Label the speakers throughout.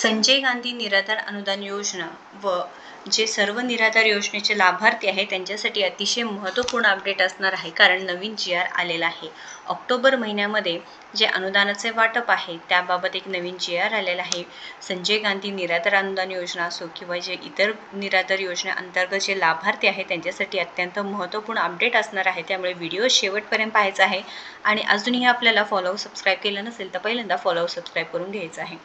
Speaker 1: संजय गांधी निराधार अनुदान योजना व जे सर्व निराधार योजनेचे लाभार्थी आहेत त्यांच्यासाठी अतिशय महत्त्वपूर्ण अपडेट असणार आहे, कारण नवीन GR आलेला आहे। ऑक्टोबर महिन्यामध्ये जे अनुदानाचे वाटप आहे त्याबाबत एक नवीन GR आलेला आहे। संजय गांधी निराधार अनुदान योजना असो किंवा जे इतर निराधार योजनेअंतर्गत जे लाभार्थी आहेत त्यांच्यासाठी अत्यंत महत्त्वपूर्ण अपडेट असणार आहे, त्यामुळे व्हिडिओ शेवटपर्यंत पाहायचा आहे। आणि अजूनही आपल्याला फॉलो सबस्क्राईब केलं नसेल तर पहिल्यांदा फॉलो सबस्क्राईब करून घ्यायचा आहे।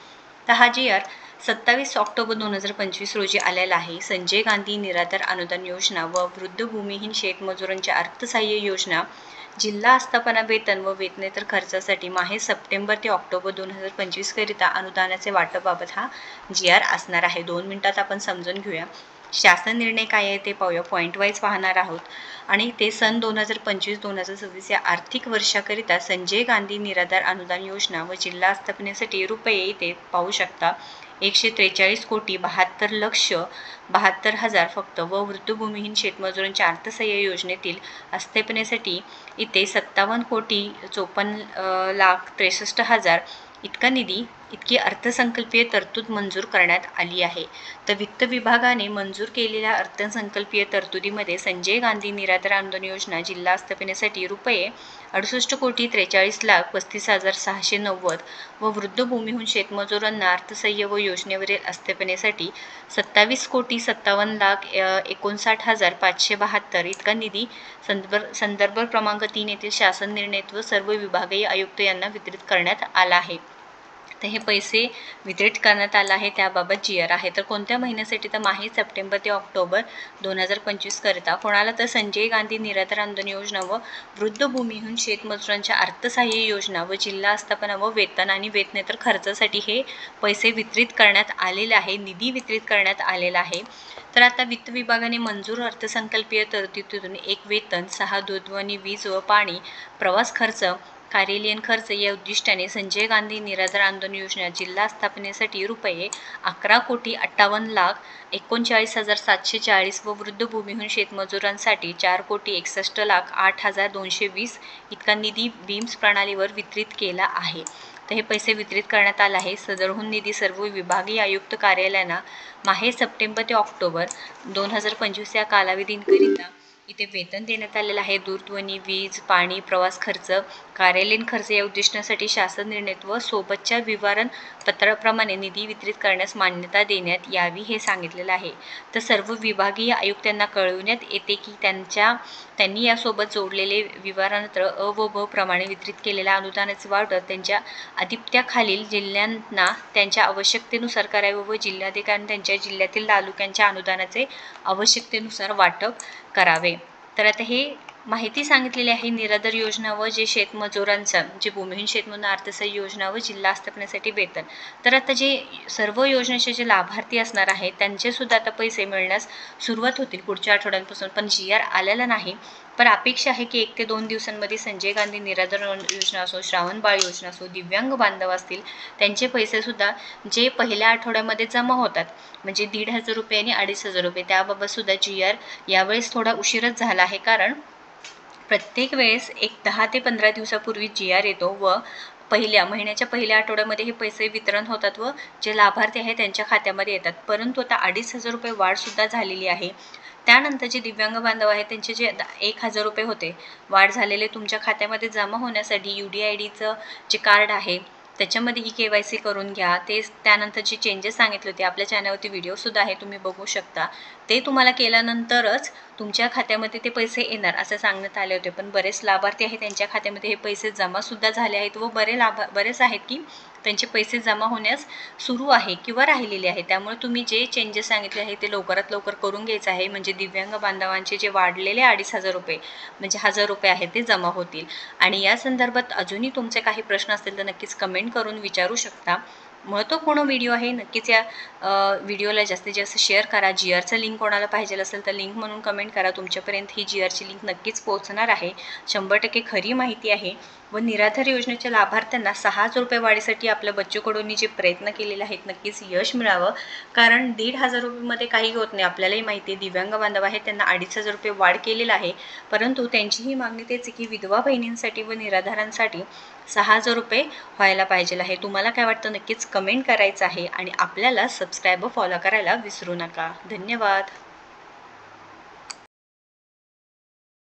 Speaker 1: तर हा GR 27 ऑक्टोबर 2025 रोजी आलेला आहे। संजय गांधी निराधार अनुदान योजना व वृद्ध भूमिहीन शेतमजुरांच्या अर्थसहाय्य योजना जिल्हा आस्थापना वेतन व वेतनेतर खर्चासाठी माहे सप्टेंबर ते ऑक्टोबर 2025 करिता अनुदानाचे वाटपाबाबत हा GR असणार आहे। 2 मिनिटात आपण समजून घेऊया। शासन निर्णय काय आहे ते पाहूया, पॉईंट वाईज पाहणार आहोत। आणि ते सन 2025-2026 या आर्थिक वर्षाकरिता संजय गांधी निराधार अनुदान योजना व जिल्हा आस्थापनेसाठी रुपये इथे पाहू शकता 143,72,72,हजार फक्त व वृद्ध भूमिहीन शेतमजुरांच्या अर्थसहाय्य योजनेतील आस्थापनेसाठी इथे 57,54,63,हजार इतका निधी इतकी अर्थसंकल्पीय तरतूद मंजूर करण्यात आली आहे। तर वित्त विभागाने मंजूर केलेल्या अर्थसंकल्पीय तरतुदीमध्ये संजय गांधी निराधार अनुदान योजना जिल्हा आस्थापनेसाठी रुपये 68,43,35,690 व वृद्ध भूमिहीन शेतमजुरांना अर्थसहाय्य व योजनेवरील आस्थापनेसाठी 27,57,59,572 इतका निधी संदर्भ क्रमांक 3 येथील शासन निर्णयात व सर्व विभागीय आयुक्त यांना वितरित करण्यात आला आहे। तर हे पैसे वितरित करण्यात आला आहे त्याबाबत GR आहे। तर कोणत्या महिन्यासाठी, तर माहे सप्टेंबर ते ऑक्टोबर 2025 करिता कोणाला, तर संजय गांधी निराधार अनुदान योजना व वृद्ध भूमिहीन शेतमजुरांच्या अर्थसहाय्य योजना व जिल्हा आस्थापना व वेतन आणि वेतनेतर खर्चासाठी हे पैसे वितरित करण्यात आलेले आहे, निधी वितरित करण्यात आलेला आहे। तर आता वित्त विभागाने मंजूर अर्थसंकल्पीय तरतुदीतून एक वेतन, 6 दूध आणि वीज व पाणी, प्रवास खर्च, कार्यालयीन खर्च या उद्दिष्टाने संजय गांधी निराधार अनुदान योजना जिल्हा आस्थापनेसाठी रुपये 11,58,39,740 व वृद्ध भूमिहीन शेतमजुरांसाठी 4,61,08,220 इतका निधी बीम्स प्रणालीवर वितरित केला आहे। तर हे पैसे वितरित करण्यात आले आहे। सदरहून निधी सर्व विभागीय आयुक्त कार्यालयांना माहे सप्टेंबर ते ऑक्टोबर 2025 या कालावधीकरिता इथे वेतन देण्यात आलेलं आहे। दूरध्वनी, वीज, पाणी, प्रवास खर्च, कार्यालयीन खर्च या उद्दिष्टांसाठी शासन निर्णयात व सोबतच्या विवरण पत्राप्रमाणे निधी वितरित करण्यास मान्यता देण्यात यावी हे सांगितलेलं आहे। तर सर्व विभागीय आयुक्तांना कळविण्यात येते की त्यांनी यासोबत जोडलेले विवरणपत्र अ व ब प्रमाणे वितरित केलेल्या अनुदानाचे वाटप त्यांच्या अधिपत्याखालील जिल्ह्यांना त्यांच्या आवश्यकतेनुसार करावे व जिल्हाधिकाऱ्यांनी त्यांच्या जिल्ह्यातील तालुक्यांच्या अनुदानाचे आवश्यकतेनुसार वाटप करावे। तर आता हे माहिती सांगितलेली आहे निराधार योजना व जे शेतमजुरांचं जे भूमिहीन शेतमजूर अर्थसहाय्य योजना व जिल्हा आस्थापनेसाठी वेतन। तर आता जे सर्व योजनेचे जे लाभार्थी असणार आहेत त्यांचे सुद्धा आता पैसे मिळण्यास सुरुवात होतील पुढच्या आठवड्यांपासून, पण GR आलेला नाही। पण अपेक्षा आहे की 1 ते 2 दिवसांमध्ये संजय गांधी निराधार योजना असो, श्रावणबाळ योजना असो, दिव्यांग बांधव असतील त्यांचे पैसे सुद्धा जे पहिल्या आठवड्यामध्ये जमा होतात म्हणजे 1,500 रुपये आणि 2,500 रुपये त्याबाबत सुद्धा GR यावेळेस थोडा उशीरच झाला आहे, कारण प्रत्येक वेळेस एक 10 ते 15 दिवसापूर्वी GR येतो व महिन्याच्या पहिल्या आठवड्यामध्ये हे पैसे वितरण होतात व जे लाभार्थी आहेत त्यांच्या खात्यामध्ये येतात। परंतु आता 2,500 रुपये वाढ सुद्धा झालेली आहे। त्यानंतर जे दिव्यांग बांधव आहेत त्यांचे जे 1,000 रुपये होते वाढ झालेले तुमच्या खात्यामध्ये जमा होण्यासाठी UDIDचं जे कार्ड आहे त्याच्यामध्ये KYC करून घ्या। त्यानंतर जे चेंजेस सांगितले होते आपल्या चॅनलवरती व्हिडिओसुद्धा आहे, तुम्ही बघू शकता। ते तुम्हाला केल्यानंतरच तुमच्या खात्यामध्ये ते पैसे येणार असं सांगण्यात आले होते, पण बरेच लाभार्थी आहेत त्यांच्या खात्यामध्ये हे पैसे जमासुद्धा झाले आहेत व बरेच आहेत की त्यांचे पैसे जमा होण्यास सुरू आहे किंवा राहिलेले आहे। त्यामुळे तुम्ही जे चेंजेस सांगितले आहे ते लवकरात लवकर करून घ्यायचं आहे, म्हणजे दिव्यांग बांधवांचे जे वाढलेले 2,500 रुपये म्हणजे 1,000 रुपये आहेत ते जमा होतील। आणि या संदर्भात अजूनही तुमचे काही प्रश्न असतील तर नक्कीच कमेंट करून विचारू शकता। महत्त्वपूर्ण व्हिडिओ आहे, नक्कीच या व्हिडिओला जास्तीत जास्त शेअर करा। GRचं लिंक कोणाला पाहिजे असेल तर लिंक म्हणून कमेंट करा, तुमच्यापर्यंत ही GRची लिंक नक्कीच पोहोचणार आहे। 100% खरी माहिती आहे। व निराधार योजनेच्या लाभार्थ्यांना 6,000 रुपये वाढीसाठी आपल्या बच्चू कडूंनी जे प्रयत्न केलेले आहेत नक्कीच यश मिळावं, कारण 1,500 रुपयेमध्ये काही होत नाही. आपल्यालाही माहिती आहे दिव्यांग बांधव आहेत त्यांना 2,500 रुपये वाढ केलेला आहे, परंतु त्यांचीही मागणी तेच आहे की विधवा बहिणींसाठी व निराधारांसाठी 6,000 रुपये व्हायला पाहिजे आहे. तुम्हाला काय वाटतं नक्कीच कमेंट करायचं आहे आणि आपल्याला सबस्क्राईब व फॉलो करायला विसरू नका. धन्यवाद.